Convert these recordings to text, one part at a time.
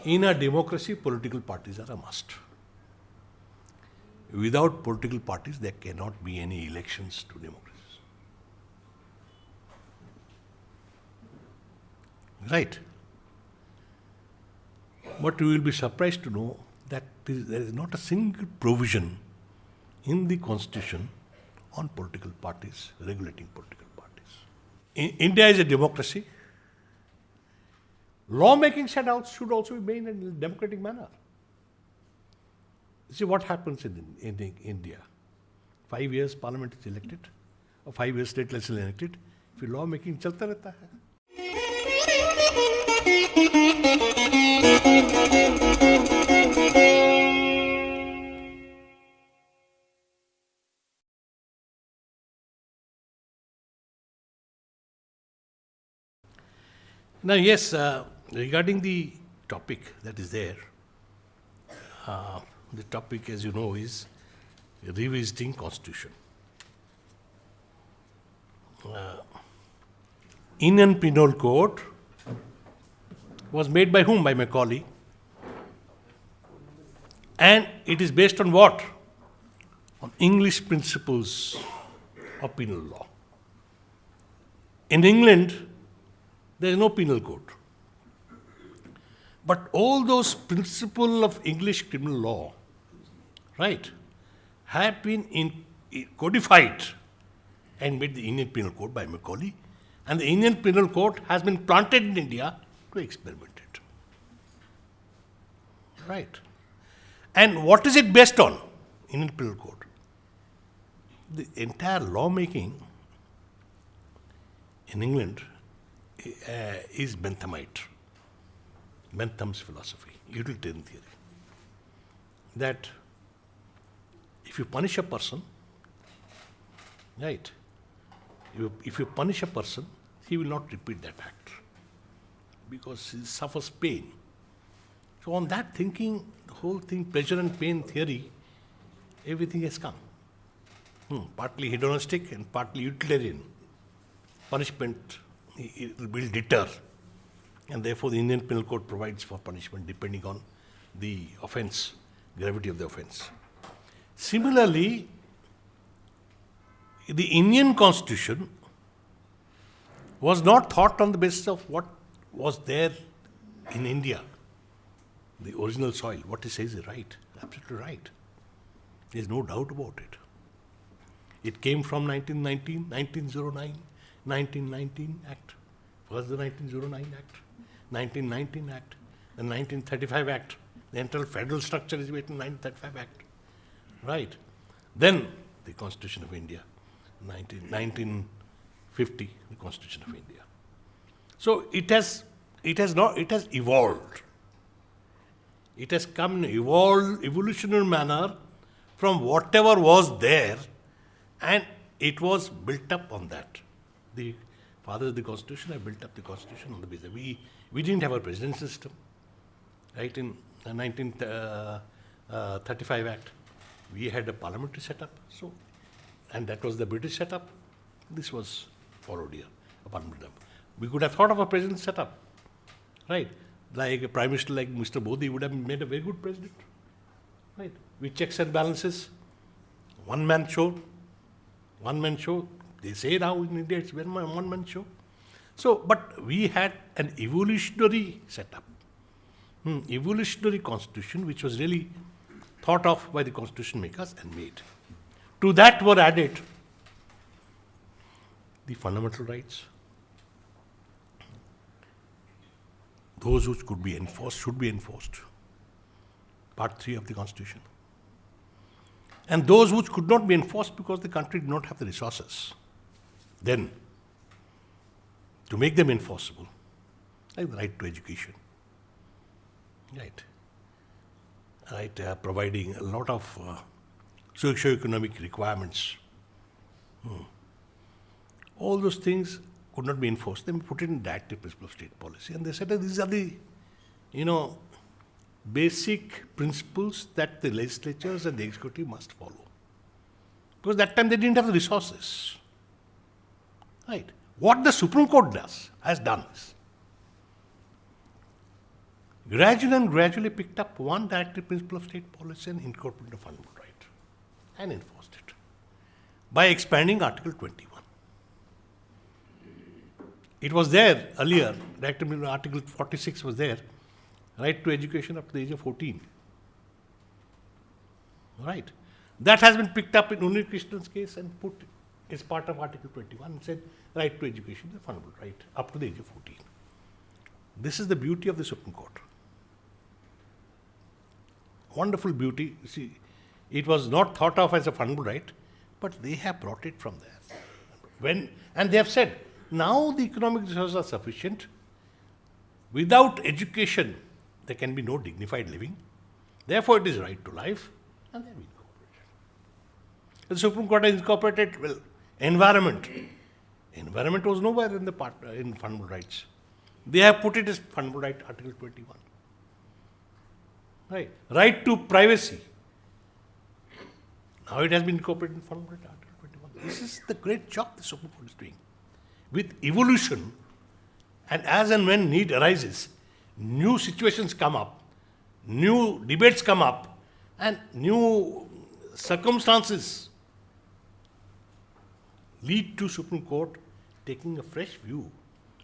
In a democracy, political parties are a must. Without political parties, there cannot be any elections to democracies. Right? But you will be surprised to know that there is not a single provision in the constitution on political parties, regulating political parties. India is a democracy. Lawmaking setups should also be made in a democratic manner. See what happens in India. 5 years parliament is elected, or 5 years state legislature elected. फिर law making चलता रहता है. Now, yes, regarding the topic that is there, the topic, as you know, is revisiting Constitution. Indian Penal Code was made by whom? By Macaulay. And it is based on what? On English principles of penal law. In England, there is no penal code. But all those principles of English criminal law, right, have been codified and made the Indian Penal Code by Macaulay. And the Indian Penal Code has been planted in India to experiment it. Right. And what is it based on? Indian Penal Code. The entire lawmaking in England is Benthamite. Bentham's philosophy, utilitarian theory. That if you punish a person, right, if you punish a person, he will not repeat that act because he suffers pain. So on that thinking, the whole thing, pleasure and pain theory, everything has come. Partly hedonistic and partly utilitarian. Punishment, it will deter. And therefore the Indian Penal Code provides for punishment depending on the offence, gravity of the offence. Similarly, the Indian Constitution was not thought on the basis of what was there in India, the original soil. What he says is right, absolutely right. There is no doubt about it. It came from 1919, 1909, 1919 Act. First the 1909 Act, 1919 Act, the 1935 Act. The entire federal structure is based on 1935 Act. Right. Then the Constitution of India, 1950, the Constitution of India. So it has evolved. It has come in an evolutionary manner from whatever was there, and it was built up on that. The fathers of the Constitution have built up the Constitution on the basis. We didn't have a presidential system, right? In the 1935 Act, we had a parliamentary setup. So, and that was the British setup. This was followed here, a parliamentary setup. We could have thought of a president setup, right? Like a prime minister like Mr. Modi would have made a very good president, right? With checks and balances, one man show. They say now in India it's one man show. So, but we had an evolutionary setup, evolutionary constitution, which was really thought of by the constitution makers and made. To that were added the fundamental rights. Those which could be enforced should be enforced. Part 3 of the Constitution. And those which could not be enforced because the country did not have the resources. Then, to make them enforceable, like the right to education, right, providing a lot of socio-economic requirements. All those things could not be enforced. They put it in directive principle of state policy, and they said that these are the, basic principles that the legislatures and the executive must follow. Because that time they didn't have the resources. Right. What the Supreme Court has done is, gradually picked up one directive principle of state policy and incorporated a fundamental right and enforced it by expanding Article 21. It was there earlier, directive Article 46 was there, right to education up to the age of 14. Right. That has been picked up in Unni Krishna's case and put as part of Article 21 and said right to education is a fundamental right up to the age of 14. This is the beauty of the Supreme Court. Wonderful beauty. See, it was not thought of as a fundamental right, but they have brought it from there. And they have said, now the economic resources are sufficient. Without education, there can be no dignified living. Therefore, it is right to life, and they have incorporated. The Supreme Court has incorporated, well, environment. Environment was nowhere in the in fundamental rights. They have put it as fundamental right, Article 21. Right. Right to privacy. Now it has been incorporated in fundamental right, Article 21. This is the great job the Supreme Court is doing. With evolution, and as and when need arises, new situations come up, new debates come up, and new circumstances lead to Supreme Court taking a fresh view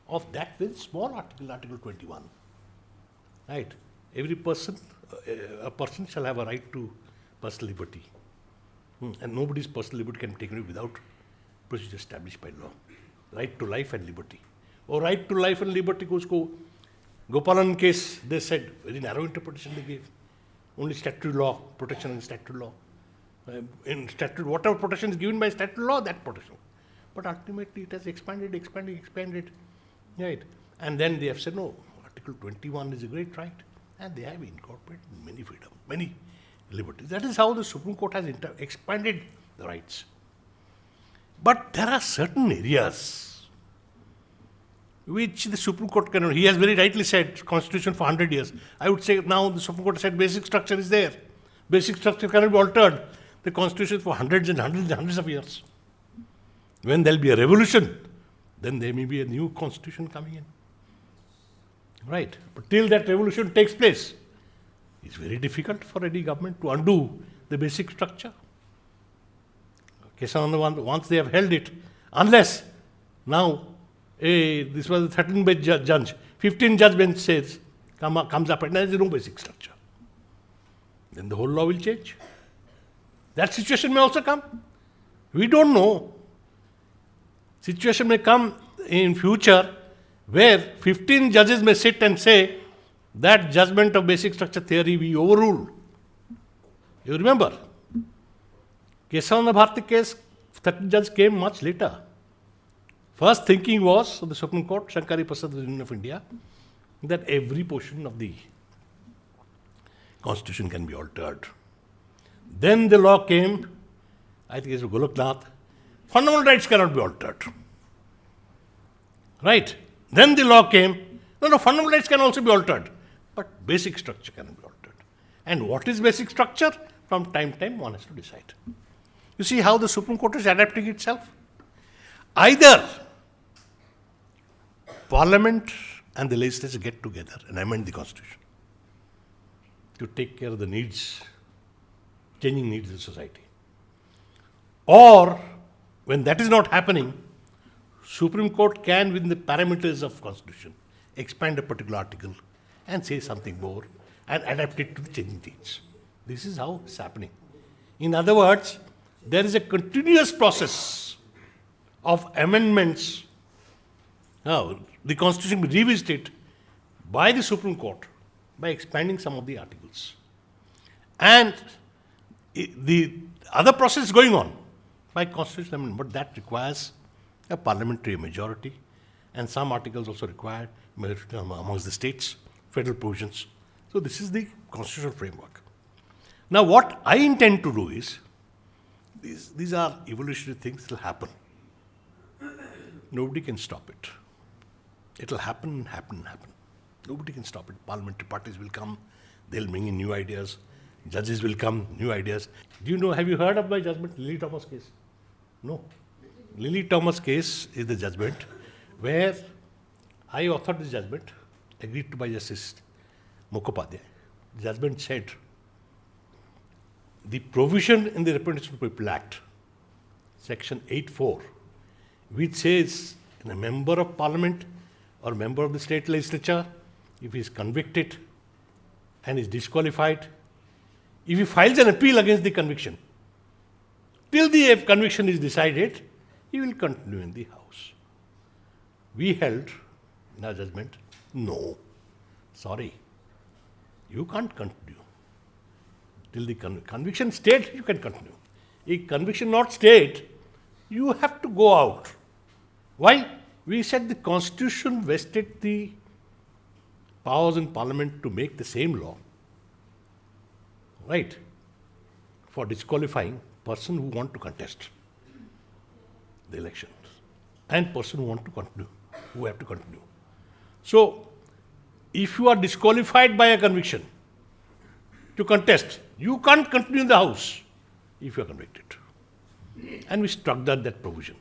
of that very small article, Article 21. Right? Every person, a person shall have a right to personal liberty. And nobody's personal liberty can be taken away without procedure established by law. Right to life and liberty. Or right to life and liberty goes to Gopalan case, they said, very narrow interpretation they gave. Only statutory law, protection in statutory law. In statutory, whatever protection is given by statutory law, that protection. But ultimately it has expanded. Right. And then they have said, no, Article 21 is a great right. And they have incorporated many freedoms, many liberties. That is how the Supreme Court has expanded the rights. But there are certain areas which the Supreme Court cannot. He has very rightly said, Constitution for 100 years. I would say now the Supreme Court said basic structure is there. Basic structure cannot be altered. The Constitution for hundreds and hundreds of years. When there will be a revolution, then there may be a new Constitution coming in. Right. But till that revolution takes place, it's very difficult for any government to undo the basic structure. Once they have held it, unless now, this was a 13-bench judge, 15 judge bench says, comes up and there is no basic structure. Then the whole law will change. That situation may also come. We don't know. Situation may come in future where 15 judges may sit and say that judgment of basic structure theory we overrule. You remember? Kesavananda Bharati case, 13 judges came much later. First thinking was of the Supreme Court, Shankari Prasad Union of India, that every portion of the Constitution can be altered. Then the law came, I think it's Goloknath, fundamental rights cannot be altered. Right? Then the law came, no, fundamental rights can also be altered, but basic structure cannot be altered. And what is basic structure? From time to time one has to decide. You see how the Supreme Court is adapting itself? Either Parliament and the legislature get together and amend the Constitution to take care of the needs, changing needs of the society. Or, when that is not happening, Supreme Court can, within the parameters of Constitution, expand a particular article and say something more and adapt it to the changing needs. This is how it's happening. In other words, there is a continuous process of amendments. Now, the Constitution will be revisited by the Supreme Court by expanding some of the articles. And the other process is going on by constitutional amendment, but that requires a parliamentary majority, and some articles also require majority amongst the states, federal provisions. So this is the constitutional framework. Now what I intend to do is, these are evolutionary things that will happen. Nobody can stop it. It will happen. Nobody can stop it. Parliamentary parties will come, they'll bring in new ideas, judges will come, new ideas. Do you know, have you heard of my judgment, Lily Thomas case? No. Lily Thomas case is the judgment where I authored this judgment, agreed to by Justice Mukhopadhyay, judgment said the provision in the Representation of People Act, Section 8(4), which says a member of parliament or member of the state legislature, if he is convicted and is disqualified, if he files an appeal against the conviction, till the conviction is decided, he will continue in the House. We held in our judgment, no, sorry, you can't continue. Till the conviction stayed, you can continue. If conviction not stayed, you have to go out. Why? We said the Constitution vested the powers in Parliament to make the same law, right, for disqualifying person who want to contest the elections and person who want to continue, who have to continue. So, if you are disqualified by a conviction to contest, you can't continue in the House if you are convicted. And we struck that provision.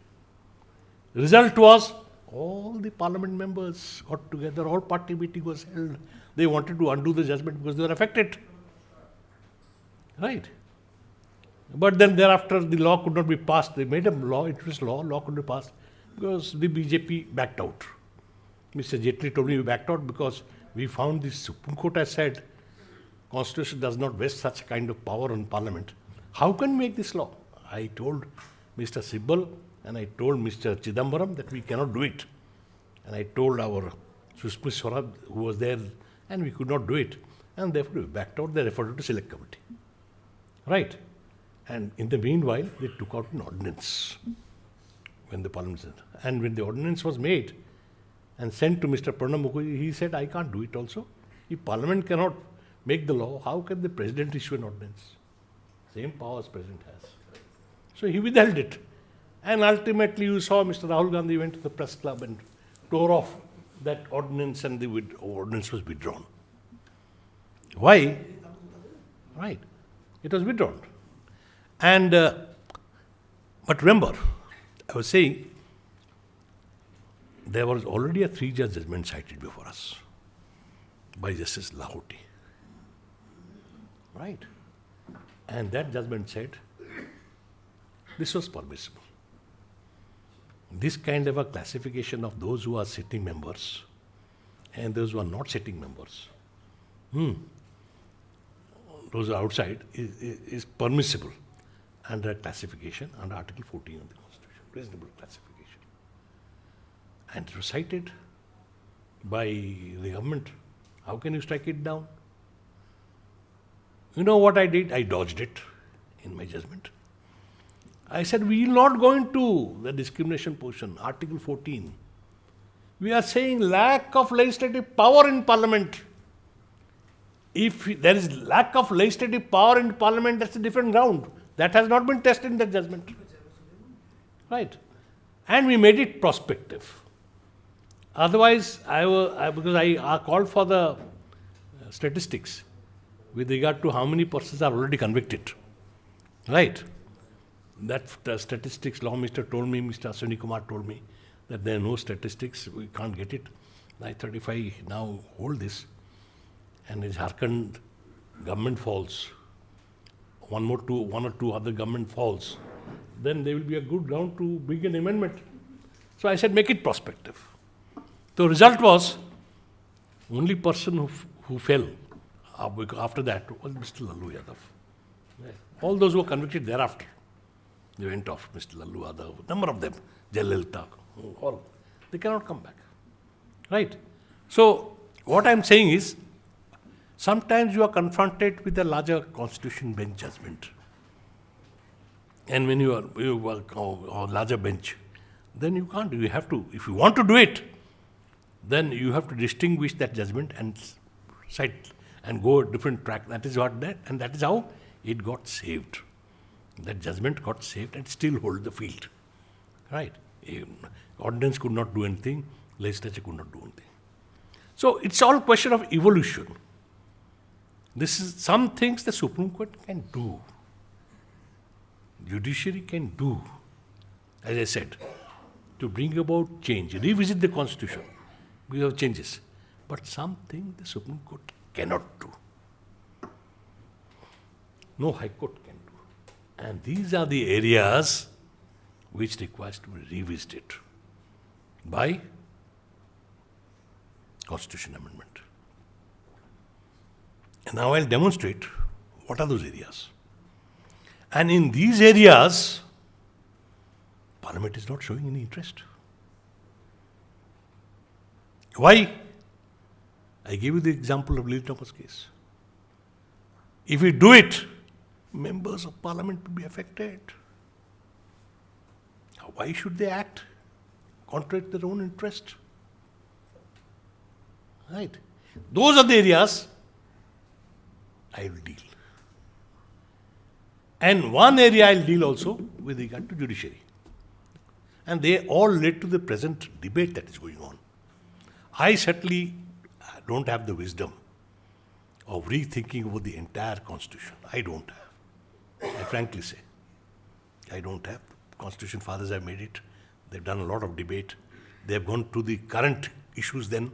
The result was all the parliament members got together, all party meeting was held. They wanted to undo the judgment because they were affected. Right? But then thereafter the law could not be passed. They made a law, interest law could not be passed because the BJP backed out. Mr. Jaitley told me we backed out because we found the Supreme Court has said Constitution does not vest such kind of power on Parliament. How can we make this law? I told Mr. Sibal and I told Mr. Chidambaram that we cannot do it. And I told our Sushma Swaraj who was there, and we could not do it. And therefore we backed out, they referred to select committee. Right? And in the meanwhile, they took out an ordinance when the Parliament said. And when the ordinance was made and sent to Mr. Pranab Mukherjee, he said, I can't do it also. If Parliament cannot make the law, how can the President issue an ordinance? Same power as President has. So he withheld it. And ultimately you saw Mr. Rahul Gandhi went to the press club and tore off that ordinance, and the ordinance was withdrawn. Why? Right. It was withdrawn. And, but remember, I was saying, there was already a 3-judge judgment cited before us by Justice Lahoti. Right? And that judgment said this was permissible. This kind of a classification of those who are sitting members and those who are not sitting members, those who are outside, is permissible under a classification under Article 14 of the Constitution, reasonable classification. And it was cited by the government. How can you strike it down? You know what I did? I dodged it in my judgment. I said, we will not go into the discrimination portion, Article 14. We are saying lack of legislative power in Parliament. If there is lack of legislative power in Parliament, that's a different ground. That has not been tested in the judgment. Right? And we made it prospective. Otherwise, because I called for the statistics with regard to how many persons are already convicted. Right? That statistics law minister told me, Mr. Ashwini Kumar told me, that there are no statistics, we can't get it. I thought if I now hold this, and if Jharkhand government falls, one or two other government falls, then there will be a good ground to bring an amendment. So I said, make it prospective. The result was, only person who fell after that was Mr. Lalu Yadav. All those who were convicted thereafter, they went off, Mr. Lalu Yadav, number of them, Jayalalitha, all. They cannot come back. Right? So, what I am saying is, sometimes you are confronted with a larger constitution bench judgment. And when you are on larger bench, then you can't, you have to, if you want to do it, then you have to distinguish that judgment and cite and go a different track. That is what that, and that is how it got saved. That judgment got saved and still hold the field. Right? Ordinance could not do anything, legislature could not do anything. So it's all a question of evolution. This is some things the Supreme Court can do. Judiciary can do, as I said, to bring about change, revisit the Constitution because of changes. But something the Supreme Court cannot do. No High Court can do. And these are the areas which requires to be revisited by Constitution Amendment. And now I'll demonstrate what are those areas. And in these areas, Parliament is not showing any interest. Why? I gave you the example of Lily Thomas case. If we do it, members of Parliament will be affected. Why should they act contrary to their own interest? Right? Those are the areas I will deal. And one area I will deal also with regard to judiciary. And they all led to the present debate that is going on. I certainly don't have the wisdom of rethinking over the entire Constitution. I don't have. I frankly say. I don't have. Constitution fathers have made it. They've done a lot of debate. They have gone to the current issues then,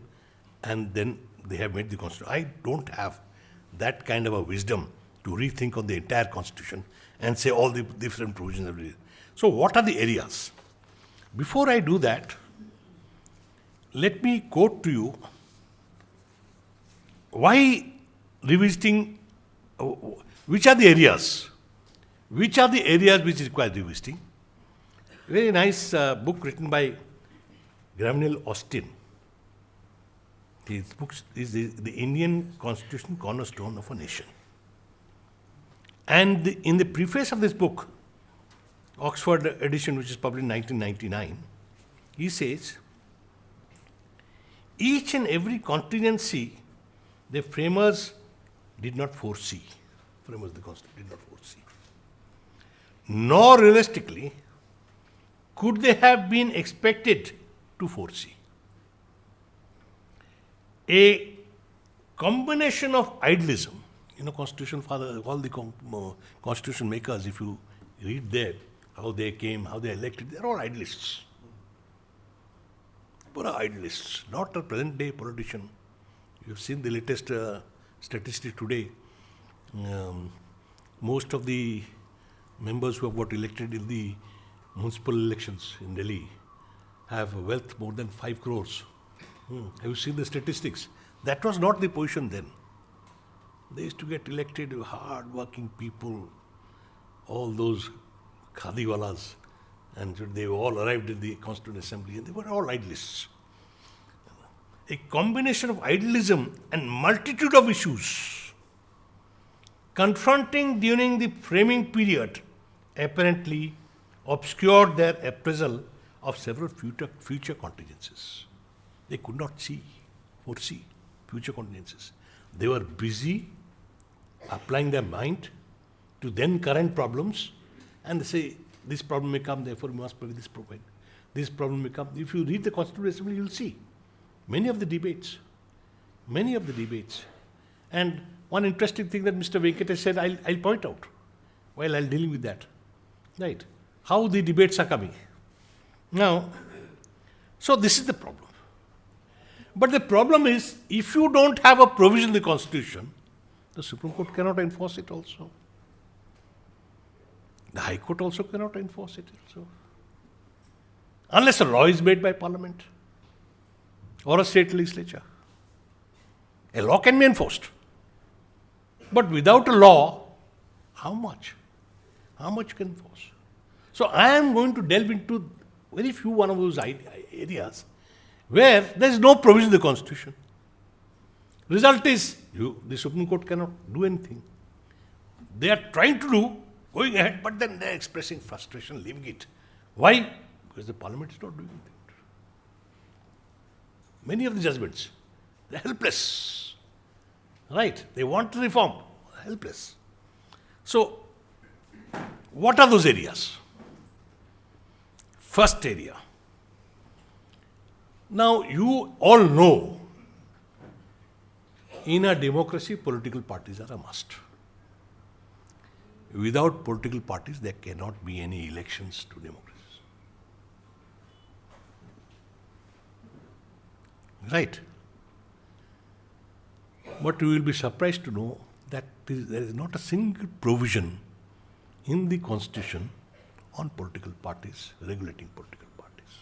and then they have made the Constitution. I don't have that kind of a wisdom to rethink on the entire Constitution and say all the different provisions. So what are the areas? Before I do that, let me quote to you why revisiting, which are the areas? Which are the areas which require revisiting? Very nice book written by Gravenel Austin. His book is the Indian Constitution Cornerstone of a Nation. And in the preface of this book, Oxford edition, which is published in 1999, he says, each and every contingency the framers did not foresee. Framers of the Constitution did not foresee. Nor realistically could they have been expected to foresee. A combination of idealism, Constitution father, all the Constitution makers, if you read there, how they came, how they elected, they're all idealists. Pura idealists, not a present day politician. You've seen the latest statistics today. Most of the members who have got elected in the municipal elections in Delhi have a wealth more than 5 crores. Have you seen the statistics? That was not the position then. They used to get elected hard-working people, all those khadiwalas, and they all arrived in the Constituent Assembly, and they were all idealists. A combination of idealism and multitude of issues confronting during the framing period apparently obscured their appraisal of several future contingencies. They could not foresee future contingencies. They were busy applying their mind to then current problems, and they say, this problem may come, therefore we must provide this problem. This problem may come. If you read the Constituent Assembly, you'll see many of the debates. And one interesting thing that Mr. Venkatesh said, I'll point out while I'll dealing with that. Right? How the debates are coming. Now, so this is the problem. But the problem is, if you don't have a provision in the Constitution, the Supreme Court cannot enforce it also. The High Court also cannot enforce it also. Unless a law is made by Parliament or a state legislature. A law can be enforced. But without a law, how much? How much you can enforce? So I am going to delve into very few one of those areas where there is no provision in the Constitution. Result is, the Supreme Court cannot do anything. They are trying to do, going ahead, but then they are expressing frustration, leaving it. Why? Because the Parliament is not doing anything. Many of the judgments, they are helpless. Right? They want to reform, helpless. So, what are those areas? First area. Now, you all know, in a democracy, political parties are a must. Without political parties, there cannot be any elections to democracies. Right? But you will be surprised to know that there is not a single provision in the Constitution on political parties, regulating political parties.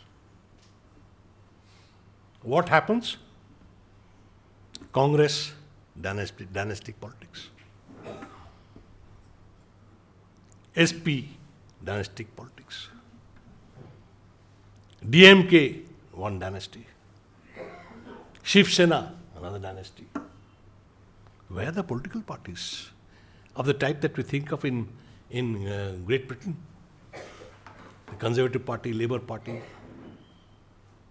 What happens? Congress, dynastic politics. SP, dynastic politics. DMK, one dynasty. Shiv Sena, another dynasty. Where are the political parties of the type that we think of in Great Britain? The Conservative Party, Labour Party.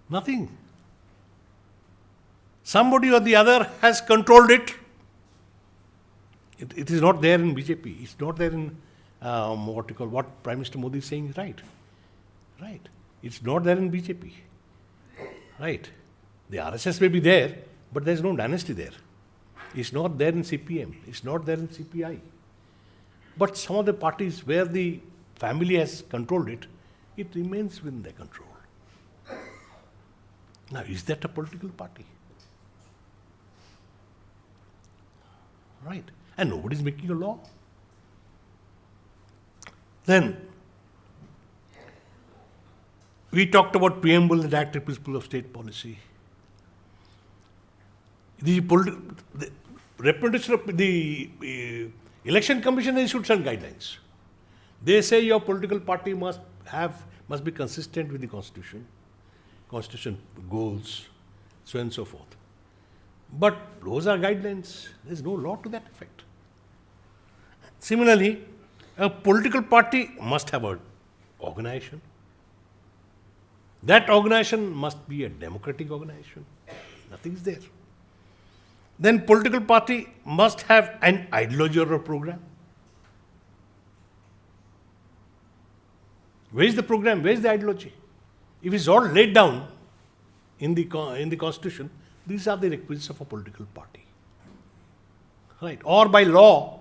Nothing. Somebody or the other has controlled it. It is not there in BJP. It's not there in what Prime Minister Modi is saying is right. Right. It's not there in BJP. Right. The RSS may be there, but there's no dynasty there. It's not there in CPM. It's not there in CPI. But some of the parties where the family has controlled it, it remains within their control. Now, is that a political party? Right. And nobody is making a law. Then, we talked about preamble, the directive principle of state policy. The Election Commission issued some guidelines. They say your political party must be consistent with the Constitution goals, so on and so forth. But those are guidelines. There is no law to that effect. Similarly, a political party must have an organization. That organization must be a democratic organization. Nothing is there. Then political party must have an ideology or a program. Where is the program? Where is the ideology? If it's all laid down in the Constitution, these are the requisites of a political party. Right. Or by law,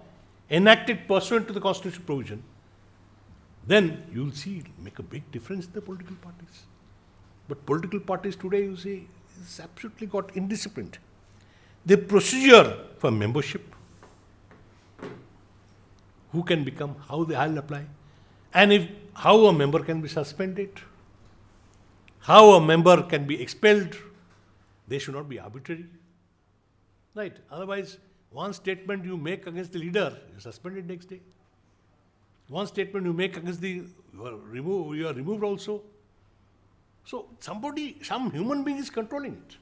enacted pursuant to the Constitution provision, then you will see it will make a big difference in the political parties. But political parties today, you see, is absolutely got indisciplined. The procedure for membership, who can become, how they'll apply, and how a member can be suspended, how a member can be expelled. They should not be arbitrary. Right. Otherwise, one statement you make against the leader, you're suspended next day. One statement you make against you are removed also. So some human being is controlling it.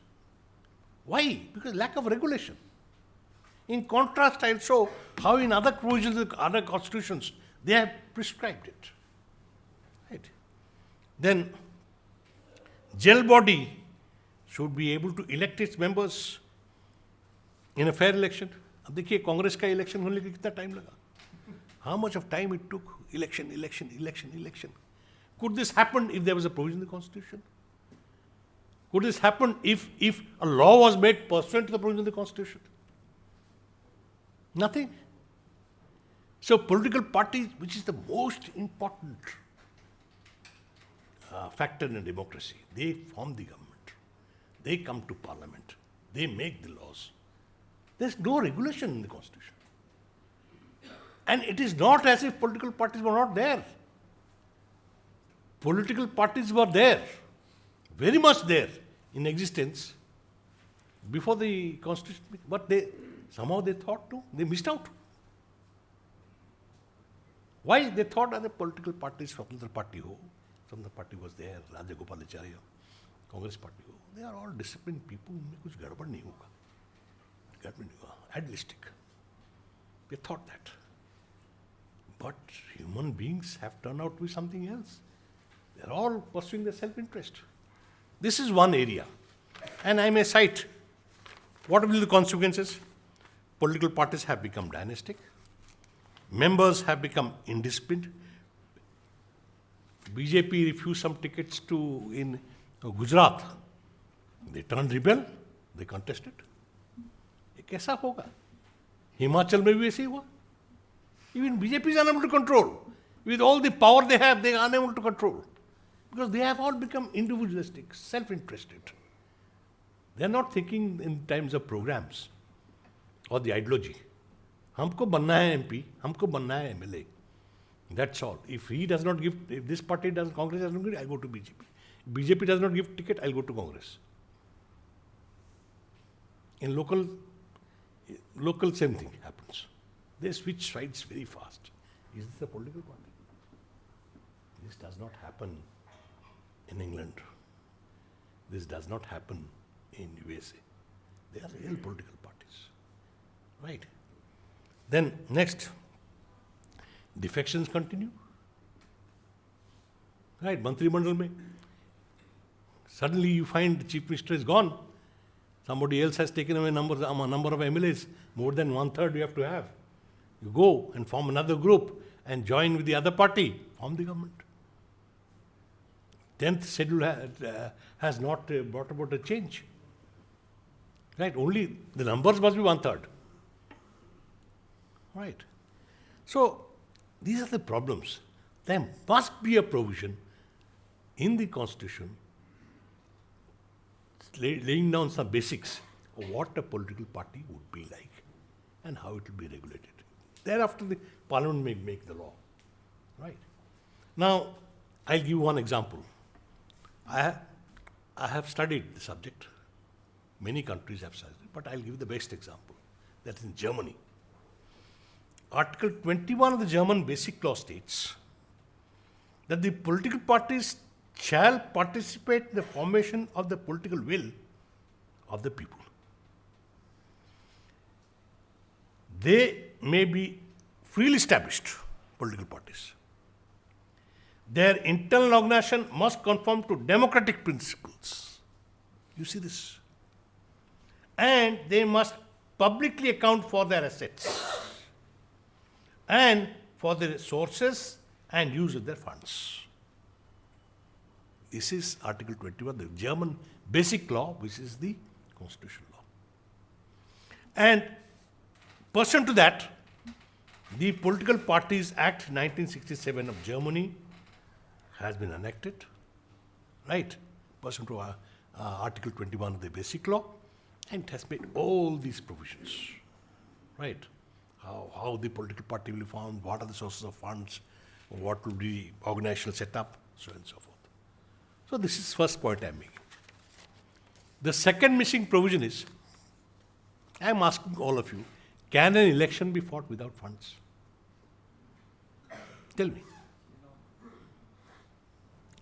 Why? Because lack of regulation. In contrast, I'll show how in other provisions of other constitutions, they have prescribed it. Right. Then, jail body should be able to elect its members in a fair election. अब देखिए कांग्रेस का election होने के कितना time लगा? How much of time it took? Election. Could this happen if there was a provision in the Constitution? Could this happen if a law was made pursuant to the provision of the Constitution? Nothing. So political parties, which is the most important factor in a democracy, they form the government. They come to parliament. They make the laws. There's no regulation in the Constitution. And it is not as if political parties were not there. Political parties were there, very much there in existence before the Constitution, but somehow they thought they missed out. Why? They thought other political parties, Swatantra Party Swatantra Party was there, Raja Gopalacharya, Congress Party they are all disciplined people, उनमें कुछ गड़बड़ नहीं होगा, idealistic. They thought that. But human beings have turned out to be something else. They are all pursuing their self-interest. This is one area. And I may cite, what will be the consequences? Political parties have become dynastic. Members have become indisciplined. BJP refused some tickets in Gujarat. They turned rebel. They contested. ये कैसा होगा? हिमाचल में भी ऐसे ही हुआ. Even BJP is unable to control. With all the power they have, they are unable to control. Because they have all become individualistic, self-interested. They are not thinking in terms of programs. or the ideology. हमको बनना है MP, हमको बनना है MLA. That's all. If he does not give, if this party does, Congress does not give, I'll go to BJP. BJP does not give ticket, I'll go to Congress. In local same thing happens. They switch sides very fast. Is this a political party? This does not happen in England. This does not happen in USA. They are real political parties. Right? Then next, defections continue. Right, Mantri Mandal mein. Suddenly you find the Chief Minister is gone. Somebody else has taken away a number of MLAs. More than 1/3 you have to have. You go and form another group and join with the other party, form the government. 10th schedule has not brought about a change. Right, only the numbers must be 1/3. Right. So, these are the problems. There must be a provision in the Constitution laying down some basics of what a political party would be like and how it will be regulated. Thereafter, the Parliament may make the law. Right. Now, I'll give you one example. I have studied the subject. Many countries have studied it, but I'll give you the best example. That is in Germany. Article 21 of the German Basic Law states that the political parties shall participate in the formation of the political will of the people. They may be freely established political parties. Their internal organization must conform to democratic principles. You see this? And they must publicly account for their assets and for the resources and use of their funds. This is Article 21, the German Basic Law, which is the constitutional law. And pursuant to that, the Political Parties Act 1967 of Germany has been enacted, right? Pursuant to Article 21 of the Basic Law, and it has made all these provisions, right? How the political party will be formed, what are the sources of funds, what will be organizational setup, so on and so forth. So this is first point I'm making. The second missing provision is, I'm asking all of you, can an election be fought without funds? Tell me.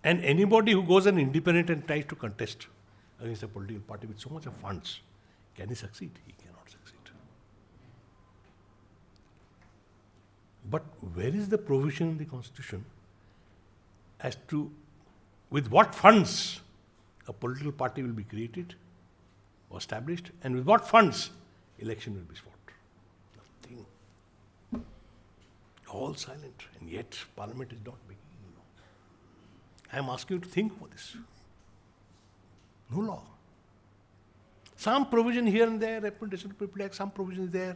And anybody who goes an independent and tries to contest against a political party with so much of funds, can he succeed? He cannot succeed. But where is the provision in the Constitution as to with what funds a political party will be created or established, and with what funds election will be fought? Nothing. All silent, and yet Parliament is not making any law. I am asking you to think about this. No law. Some provision here and there, Representation of People Act, some provision is there.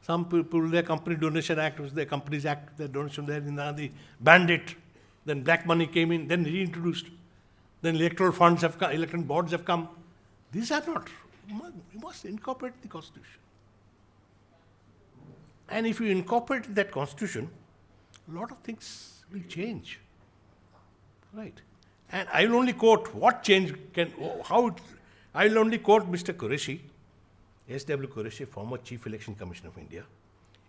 Some people, their Company Donation Act, was their Companies Act, their donation there, in the banned it. Then black money came in, then reintroduced. Then electoral funds have come, electoral boards have come. These are not. You must incorporate the Constitution. And if you incorporate that Constitution, a lot of things will change. Right. And I will only quote what change can, how it, I will only quote Mr. Qureshi, S.W. Qureshi, former Chief Election Commissioner of India,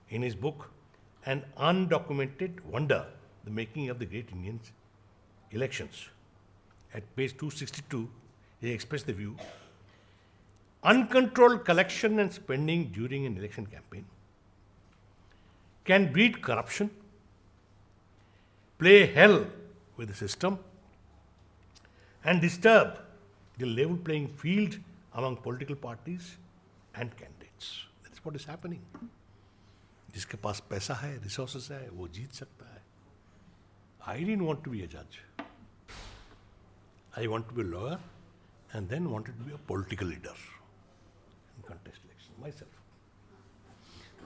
in his book, An Undocumented Wonder, The Making of the Great Indian Elections. At page 262, he expressed the view, uncontrolled collection and spending during an election campaign can breed corruption, play hell with the system, and disturb the level playing field among political parties and candidates. That's what is happening. जिसके पास पैसा है, resources है, वो जीत सकता है. I didn't want to be a judge. I want to be a lawyer, and then wanted to be a political leader in contest election myself.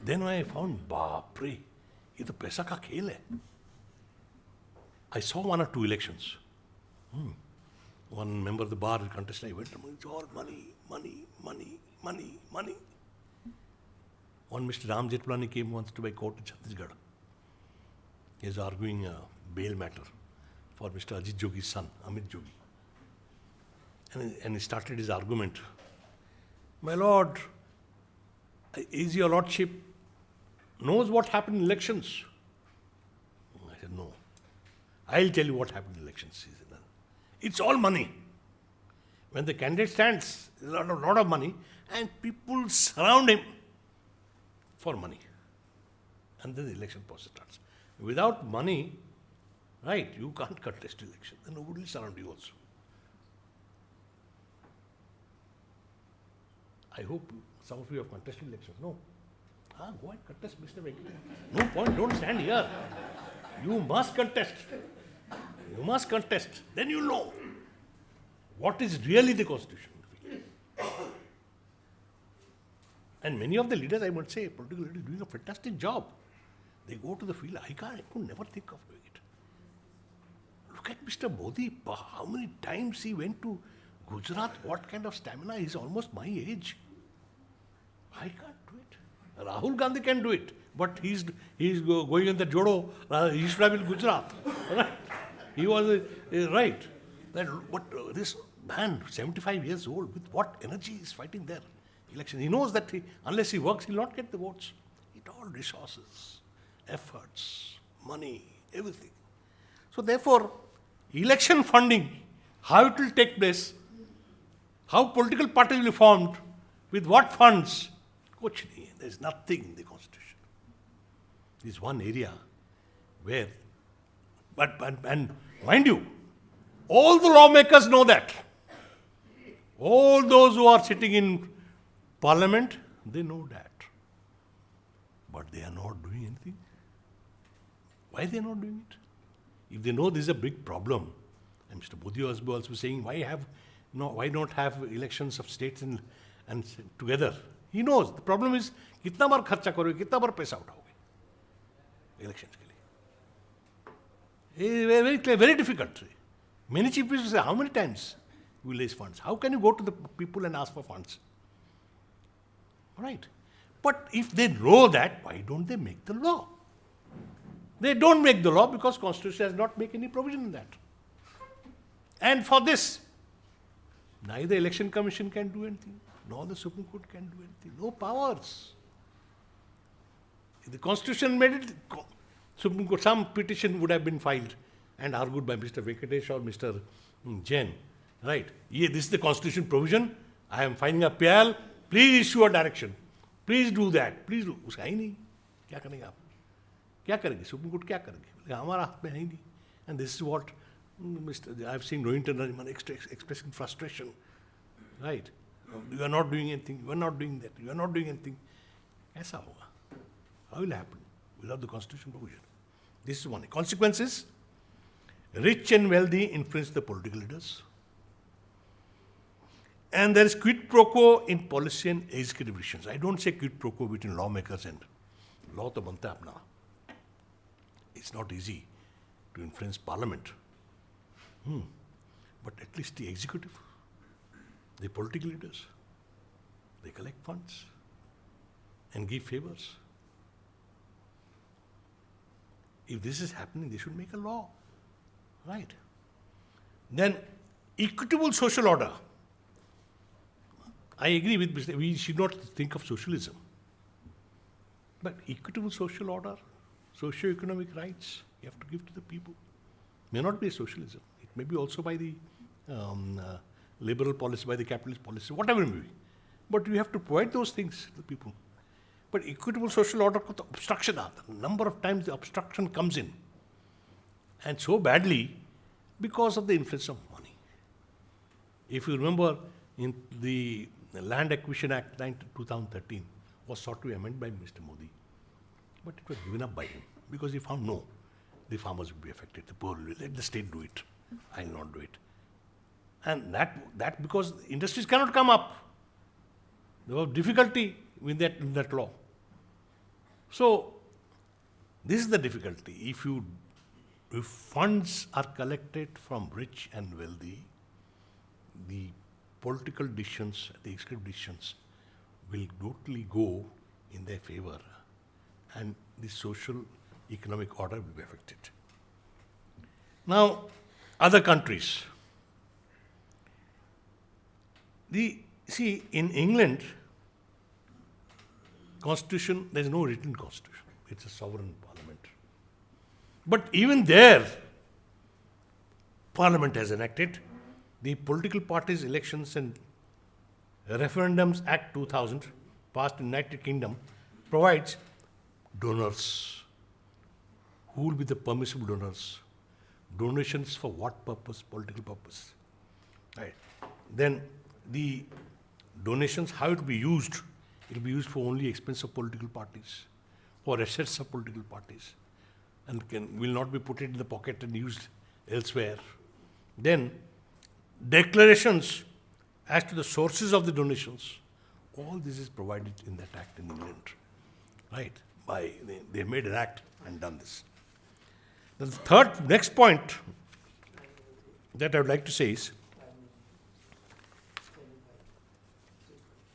Then I found, बापरे, ये तो पैसा का खेल है. I saw 1 or 2 elections. One member of the bar contested, I went, it's all money, money, money, money, money. One Mr. Ram Jetmalani came once to my court in Chhattisgarh. He is arguing a bail matter for Mr. Ajit Jogi's son, Amit Jogi. And he started his argument. My lord, is your lordship knows what happened in elections? I said, no. I'll tell you what happened in elections. He said, it's all money. When the candidate stands, there's a lot of money, and people surround him for money. And then the election process starts. Without money, right, you can't contest election. Then nobody will surround you also. I hope some of you have contested elections. No. Go and contest, Mr. Venkatesh. No point, don't stand here. You must contest. You must contest. Then you know what is really the constitution. And many of the leaders, I must say, political leaders, doing a fantastic job. They go to the field. I could never think of doing it. Look at Mr. Modi. How many times he went to Gujarat? What kind of stamina? He's almost my age. I can't do it. Rahul Gandhi can do it, but he's going in the Jodo. He should have been Gujarat. Right? He was right. But this man, 75 years old, with what energy is fighting there? Election. He knows that unless he works, he'll not get the votes. It all resources, efforts, money, everything. So therefore, election funding, how it will take place, how political parties will be formed, with what funds, kuch nahi. There's nothing in the constitution. This is one area where, and mind you, all the lawmakers know that. All those who are sitting in Parliament, they know that. But they are not doing anything. Why they are not doing it? If they know this is a big problem, and Mr. Modi was also saying, why not have elections of states and together? He knows the problem is कितना बार खर्चा करोगे, कितना बार पैसा उठाओगे elections के लिए. Very clear, very difficult. Many chief ministers say, how many times we raise funds? How can you go to the people and ask for funds? Right. But if they know that, why don't they make the law? They don't make the law because Constitution does not make any provision in that. And for this, neither Election Commission can do anything, nor the Supreme Court can do anything. No powers. If the Constitution made it, Supreme Court, some petition would have been filed and argued by Mr. Venkatesh or Mr. Jain. Right. Yeah, this is the Constitution provision. I am filing a PIL. Please issue a direction. Please do that. Please do. उसका ही नहीं. क्या करेंगे आप? क्या करेंगे? Supreme Court क्या करेंगे? हमारा हाथ में है ही नहीं. And this is what I've seen Rohinton Nariman expressing frustration. Right. You are not doing anything. You are not doing that. You are not doing anything. ऐसा होगा. How will happen without the Constitution provision? This is one. Consequences: rich and wealthy influence the political leaders. And there is quid pro quo in policy and executive decisions. I don't say quid pro quo between lawmakers and law to banta hai apna. It's not easy to influence parliament. But at least the executive, the political leaders, they collect funds and give favors. If this is happening, they should make a law. Right. Then equitable social order. I agree with Mr. We should not think of socialism. But equitable social order, socio-economic rights, you have to give to the people. May not be a socialism. It may be also by the liberal policy, by the capitalist policy, whatever it may be. But you have to provide those things to the people. But equitable social order, obstruction, the number of times the obstruction comes in. And so badly because of the influence of money. If you remember, in the Land Acquisition Act 2013 was sought to be amended by Mr. Modi. But it was given up by him because he found no, the farmers would be affected, the poor will, let the state do it. I will not do it. And that because industries cannot come up. There was difficulty with that law. So this is the difficulty. If funds are collected from rich and wealthy, the political decisions, the executive decisions will totally go in their favor, and the social economic order will be affected. Now, other countries. See, in England, constitution, there is no written constitution. It's a sovereign parliament. But even there, Parliament has enacted the Political Parties Elections and Referendums Act 2000, passed in United Kingdom, provides donors. Who will be the permissible donors? Donations for what purpose? Political purpose. Right. Then the donations, how it will be used? It will be used for only expense of political parties, for assets of political parties, and will not be put in the pocket and used elsewhere. Then declarations as to the sources of the donations. All this is provided in that act in England. Right? They made an act and done this. The next point that I would like to say is,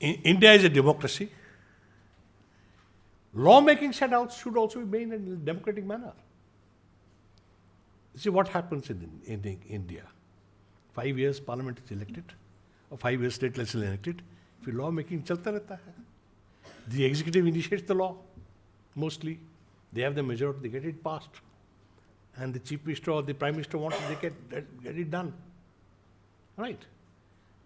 India is a democracy. Lawmaking should also be made in a democratic manner. See what happens in India. 5 years Parliament is elected, or 5 years state legislature is elected. फिर law making चलता रहता है. The executive initiates the law, mostly. They have the majority, they get it passed. And the chief minister or the prime minister wants it, they get it done. Right?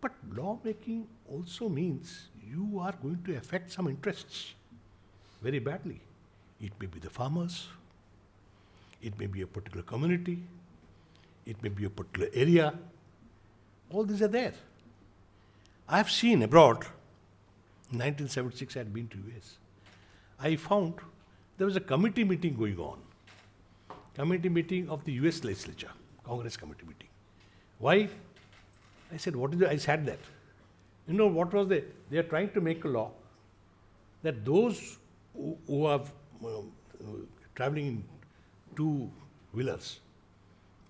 But lawmaking also means you are going to affect some interests very badly. It may be the farmers, it may be a particular community, it may be a particular area. All these are there. I have seen abroad, in 1976 I had been to US, I found there was a committee meeting going on. Committee meeting of the US legislature, Congress committee meeting. Why? I said, what is it? I said that. You know what was they are trying to make a law that those who are traveling in two-wheelers,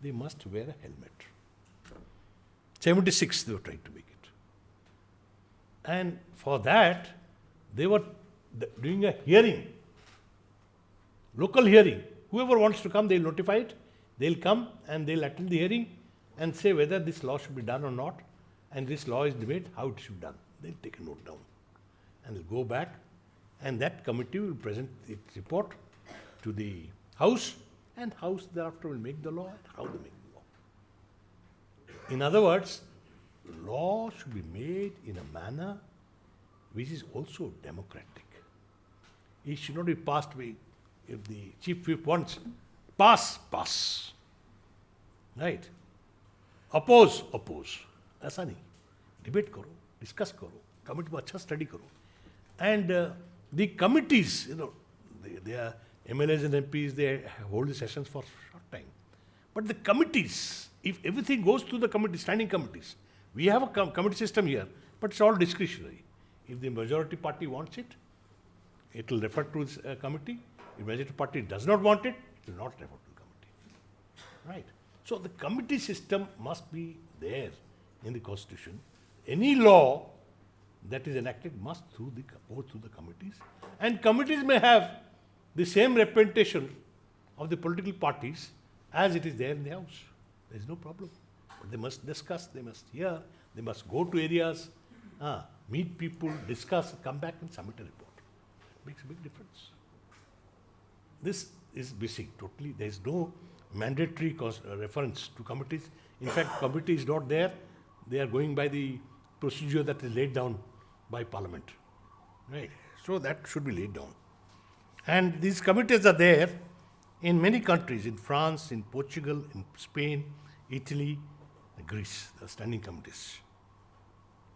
they must wear a helmet. 76 they were trying to make it. And for that, they were doing a hearing, local hearing. Whoever wants to come, they'll notify it. They'll come and they'll attend the hearing and say whether this law should be done or not. And this law is debated, how it should be done. They'll take a note down. And they'll go back, and that committee will present its report to the House, and House thereafter will make the law and how they make the law. In other words, law should be made in a manner which is also democratic. It should not be passed by, if the chief whip wants, pass. Right? Oppose. ऐसा नहीं. Debate करो, discuss करो, committee में अच्छा study करो. And the committees, they are MLAs and MPs, they hold the sessions for a short time. But the committees, if everything goes through the committee, standing committees, we have a committee system here, but it's all discretionary. If the majority party wants it, it will refer to the committee. If the majority party does not want it, it will not refer to the committee. Right? So the committee system must be there in the Constitution. Any law that is enacted must go through the committees. And committees may have the same representation of the political parties as it is there in the House. There is no problem. But they must discuss, they must hear, they must go to areas, meet people, discuss, come back and submit a report. It makes a big difference. This is basic, totally. There is no mandatory reference to committees. In fact, committee is not there. They are going by the procedure that is laid down by Parliament. Right? So that should be laid down. And these committees are there in many countries, in France, in Portugal, in Spain, Italy, Greece, the standing committees.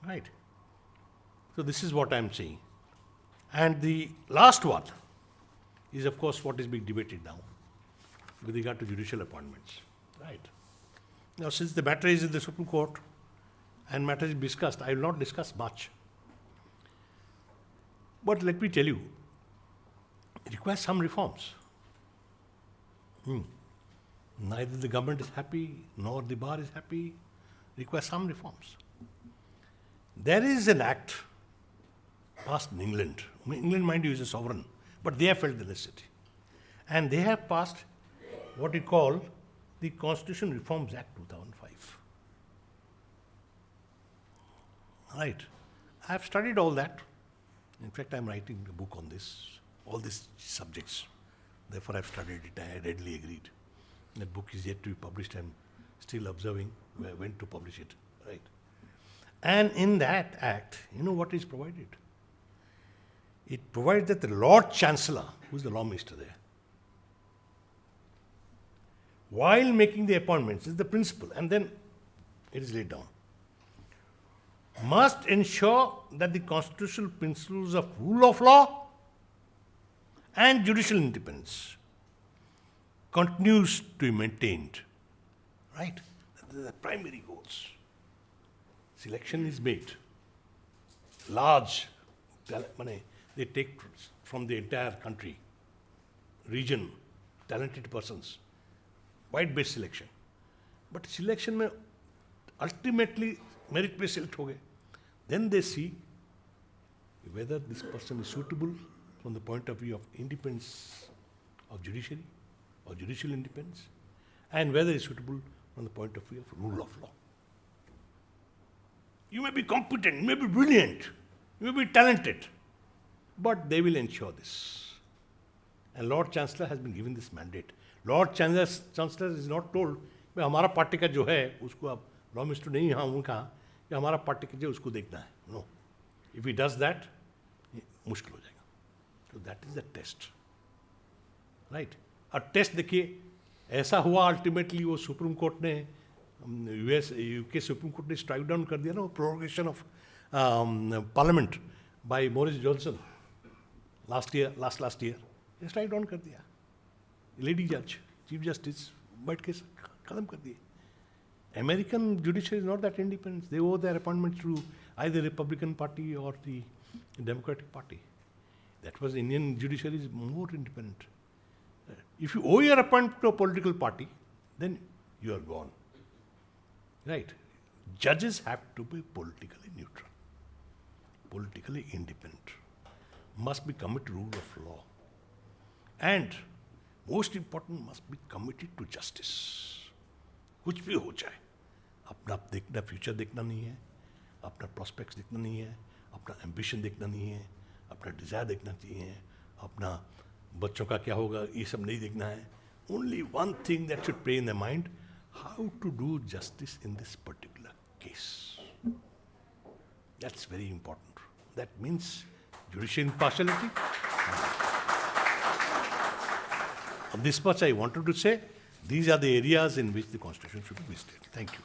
Right? So this is what I am saying. And the last one is, of course, what is being debated now with regard to judicial appointments. Right? Now, since the matter is in the Supreme Court and matter is discussed, I will not discuss much. But let me tell you, it requires some reforms. Neither the government is happy, nor the bar is happy. It requires some reforms. There is an act passed in England. England, mind you, is a sovereign, but they have felt the necessity. And they have passed what we call the Constitution Reforms Act 2005. Right. I have studied all that. In fact, I am writing a book on this, all these subjects. Therefore, I have studied it. I readily agreed. That book is yet to be published. I am still observing when to publish it. Right. And in that act, you know what is provided? It provides that the Lord Chancellor, who is the law minister there, while making the appointments, is the principle, and then it is laid down, must ensure that the constitutional principles of rule of law and judicial independence continues to be maintained. Right? That are the primary goals. Selection is made. Large, they take from the entire country, region, talented persons, white-based selection. But selection में ultimately merit पे select हो गए. Then they see whether this person is suitable from the point of view of independence of judiciary or judicial independence, and whether it's suitable from the point of view of rule of law. You may be competent, you may be brilliant, you may be talented, but they will ensure this. And Lord Chancellor has been given this mandate. Lord Chancellor is not told, भाई हमारा party का जो है उसको आप law minister नहीं हाँ उनका कि हमारा पार्टी का जो उसको देखना है. No. If he does that, मुश्किल हो जाएगा. So that is the test. Right? और टेस्ट देखिए ऐसा हुआ अल्टीमेटली वो सुप्रीम कोर्ट ने यूके सुप्रीम कोर्ट ने स्ट्राइक डाउन कर दिया ना, prorogation of parliament by Boris Johnson last year strike down कर दिया. लेडी जज चीफ जस्टिस बैठ के खत्म कर दिए. American judiciary is not that independent. They owe their appointments to either Republican Party or the Democratic Party. That was Indian judiciary is more independent. If you owe your appointment to a political party, then you are gone. Right? Judges have to be politically neutral, politically independent, must be committed to rule of law, and most important, must be committed to justice. कुछ भी हो जाए, अपना देखना future देखना नहीं है, अपना प्रॉस्पेक्ट्स देखना नहीं है, अपना एम्बिशन देखना नहीं है, अपना डिज़ायर देखना चाहिए, अपना बच्चों का क्या होगा ये सब नहीं देखना है. Only one thing that should play in the mind, how to do justice in this particular case. That's very important. That means judicial impartiality. On this much I wanted to say. These are the areas in which the Constitution should be visited. Thank you.